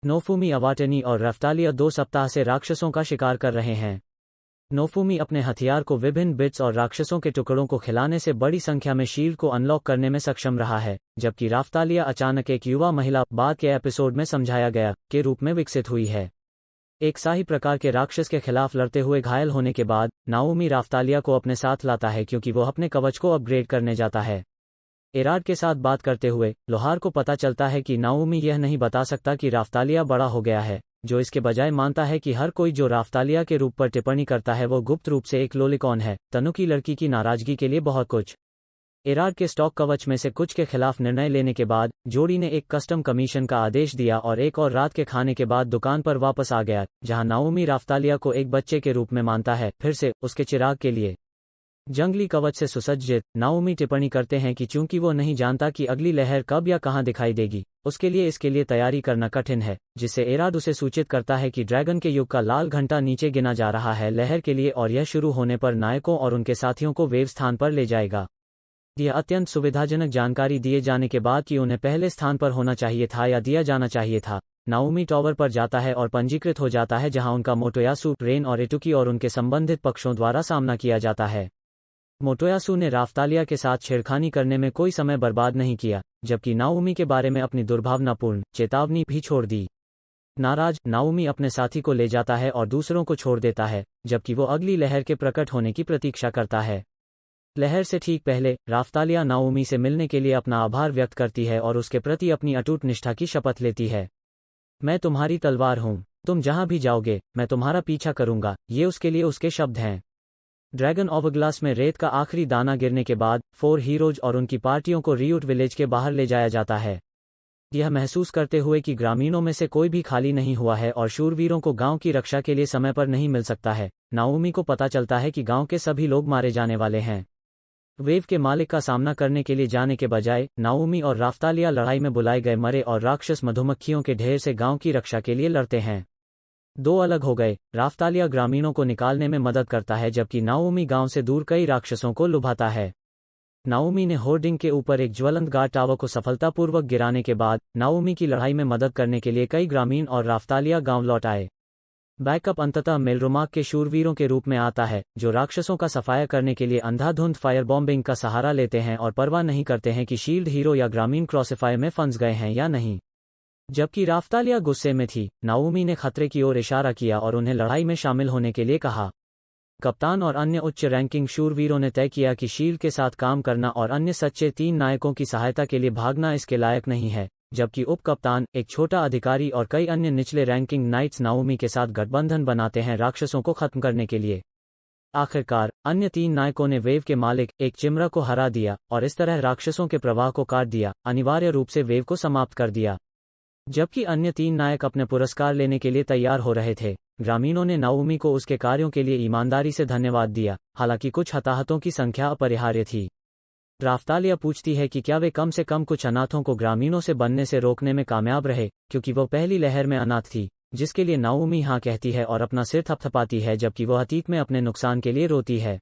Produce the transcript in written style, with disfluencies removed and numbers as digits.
नोफुमी अवाटनी और रफ्तालिया 2 सप्ताह से राक्षसों का शिकार कर रहे हैं। नोफुमी अपने हथियार को विभिन्न बिट्स और राक्षसों के टुकड़ों को खिलाने से बड़ी संख्या में शील्ड को अनलॉक करने में सक्षम रहा है, जबकि राफ्तालिया अचानक एक युवा महिला, बाद के एपिसोड में समझाया गया, के रूप में विकसित हुई है। एक शाही प्रकार के राक्षस के खिलाफ लड़ते हुए घायल होने के बाद नाओमी राफ्तालिया को अपने साथ लाता है क्योंकि वो अपने कवच को अपग्रेड करने जाता है। एराड के साथ बात करते हुए लोहार को पता चलता है कि नाओमी यह नहीं बता सकता कि राफ्तालिया बड़ा हो गया है, जो इसके बजाय मानता है कि हर कोई जो राफ्तालिया के रूप पर टिप्पणी करता है वो गुप्त रूप से एक लोलिकॉन है। तनु की लड़की की नाराजगी के लिए बहुत कुछ। एराड के स्टॉक कवच में से कुछ के खिलाफ निर्णय लेने के बाद जोड़ी ने एक कस्टम कमीशन का आदेश दिया और एक और रात के खाने के बाद दुकान पर वापस आ गया, जहां नाओमी राफ्तालिया को एक बच्चे के रूप में मानता है, फिर से उसके चिराग के लिए। जंगली कवच से सुसज्जित नाओमी टिप्पणी करते हैं कि चूंकि वो नहीं जानता कि अगली लहर कब या कहां दिखाई देगी, उसके लिए इसके लिए तैयारी करना कठिन है, जिससे एराड उसे सूचित करता है कि ड्रैगन के युग का लाल घंटा नीचे गिना जा रहा है लहर के लिए, और यह शुरू होने पर नायकों और उनके साथियों को वेव स्थान पर ले जाएगा। यह अत्यंत सुविधाजनक जानकारी दिए जाने के बाद कि उन्हें पहले स्थान पर होना चाहिए था या दिया जाना चाहिए था, नाओमी टॉवर पर जाता है और पंजीकृत हो जाता है, जहां उनका मोटोयासु, रेन और इटुकी और उनके संबंधित पक्षों द्वारा सामना किया जाता है। मोटोयासु ने राफ्तालिया के साथ छेड़खानी करने में कोई समय बर्बाद नहीं किया, जबकि नाओमी के बारे में अपनी दुर्भावनापूर्ण चेतावनी भी छोड़ दी। नाराज नाओमी अपने साथी को ले जाता है और दूसरों को छोड़ देता है, जबकि वो अगली लहर के प्रकट होने की प्रतीक्षा करता है। लहर से ठीक पहले राफ्तालिया नाओमी से मिलने के लिए अपना आभार व्यक्त करती है और उसके प्रति अपनी अटूट निष्ठा की शपथ लेती है। मैं तुम्हारी तलवार हूं, तुम जहां भी जाओगे मैं तुम्हारा पीछा करूंगा, ये उसके लिए उसके शब्द हैं। ड्रैगन ओवरग्लास में रेत का आखिरी दाना गिरने के बाद 4 हीरोज और उनकी पार्टियों को रियूट विलेज के बाहर ले जाया जाता है, यह महसूस करते हुए कि ग्रामीणों में से कोई भी खाली नहीं हुआ है और शूरवीरों को गांव की रक्षा के लिए समय पर नहीं मिल सकता है। नाओमी को पता चलता है कि गांव के सभी लोग मारे जाने वाले हैं। वेव के मालिक का सामना करने के लिए जाने के बजाय नाओमी और राफ्तालिया लड़ाई में बुलाए गए मरे और राक्षस मधुमक्खियों के ढेर से गांव की रक्षा के लिए लड़ते हैं। 2 अलग हो गए। राफ्तालिया ग्रामीणों को निकालने में मदद करता है, जबकि नाओमी गांव से दूर कई राक्षसों को लुभाता है। नाओमी ने होर्डिंग के ऊपर एक ज्वलंत गार्ड टावर को सफलतापूर्वक गिराने के बाद नाओमी की लड़ाई में मदद करने के लिए कई ग्रामीण और राफ्तालिया गांव लौट आए। बैकअप अंततः मेलरुमाक के शूरवीरों के रूप में आता है, जो राक्षसों का सफाया करने के लिए अंधाधुंध फायर बॉम्बिंग का सहारा लेते हैं और परवाह नहीं करते हैं कि शील्ड हीरो या ग्रामीण क्रॉसफायर में फंस गए हैं या नहीं। जबकि राफ्तालिया गुस्से में थी, नाओमी ने खतरे की ओर इशारा किया और उन्हें लड़ाई में शामिल होने के लिए कहा। कप्तान और अन्य उच्च रैंकिंग शूरवीरों ने तय किया कि शील्ड के साथ काम करना और अन्य सच्चे 3 नायकों की सहायता के लिए भागना इसके लायक नहीं है, जबकि उप कप्तान, एक छोटा अधिकारी और कई अन्य निचले रैंकिंग नाइट्स नाओमी के साथ गठबंधन बनाते हैं राक्षसों को खत्म करने के लिए। आखिरकार अन्य 3 नायकों ने वेव के मालिक एक चिमरा को हरा दिया और इस तरह राक्षसों के प्रवाह को काट दिया, अनिवार्य रूप से वेव को समाप्त कर दिया। जबकि अन्य 3 नायक अपने पुरस्कार लेने के लिए तैयार हो रहे थे, ग्रामीणों ने नाओमी को उसके कार्यों के लिए ईमानदारी से धन्यवाद दिया, हालांकि कुछ हताहतों की संख्या अपरिहार्य थी। राफ्तालिया पूछती है कि क्या वे कम से कम कुछ अनाथों को ग्रामीणों से बनने से रोकने में कामयाब रहे, क्योंकि वो पहली लहर में अनाथ थी, जिसके लिए नाओमी हाँ कहती है और अपना सिर थपथपाती है, जबकि वह अतीत में अपने नुकसान के लिए रोती है।